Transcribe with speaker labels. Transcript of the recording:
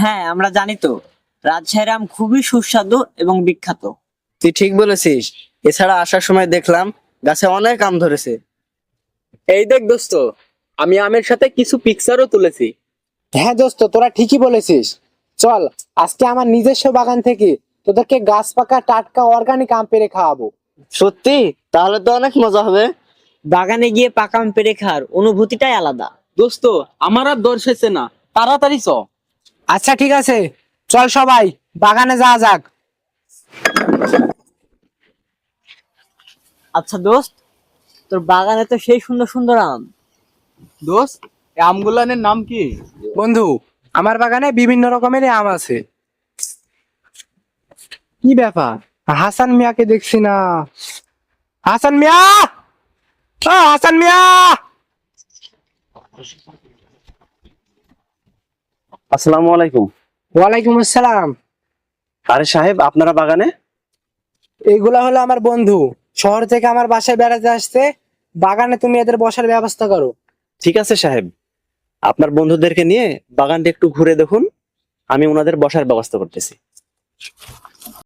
Speaker 1: হ্যাঁ, আমরা জানি তো রাজশাহীর আম খুবই সুস্বাদু এবং বিখ্যাত।
Speaker 2: তুই ঠিক বলেছিস। এছাড়া আসার সময় দেখলাম গাছে অনেক আম ধরেছে।
Speaker 3: এই দেখ দোস্ত, আমি আমের সাথে কিছু পিকচারও তুলেছি।
Speaker 4: হ্যাঁ দোস্ত, তোরা ঠিকই বলেছিস। চল আজকে আমার নিজস্ব বাগান থেকে তোদেরকে গাছ পাকা টাটকা অর্গানিক আম পেড়ে খাওয়াবো।
Speaker 2: সত্যি? তাহলে তো অনেক মজা হবে।
Speaker 1: বাগানে গিয়ে পাকা আম পেড়ে খাওয়ার অনুভূতিটাই আলাদা।
Speaker 3: দোস্ত, আমার আর দর্শেছে না, তাড়াতাড়ি চ।
Speaker 4: আচ্ছা ঠিক আছে, চল সবাই বাগানে যাওয়া যাক।
Speaker 1: আচ্ছা দোস্ত, তোর বাগানে তো সেই সুন্দর সুন্দর আম।
Speaker 3: দোস্ত, এই আমগুলানের নাম কি?
Speaker 4: বন্ধু, আমার বাগানে বিভিন্ন রকমের আম আছে। কি ব্যাপার, হাসান মিয়াকে দেখছি না? হাসান মিয়া, ও হাসান মিয়া!
Speaker 2: আসসালামু আলাইকুম।
Speaker 4: ওয়ালাইকুম আসসালাম।
Speaker 2: আরে সাহেব, আপনারা বাগানে?
Speaker 4: এইগুলা হলো আমার বন্ধু, শহর থেকে আমার বাসায় বেড়াতে আসছে। বাগানে তুমি এদের বসার ব্যবস্থা করো।
Speaker 2: ঠিক আছে সাহেব, আপনার বন্ধুদেরকে নিয়ে বাগানটা একটু ঘুরে দেখুন, আমি ওনাদের বসার ব্যবস্থা করতেছি।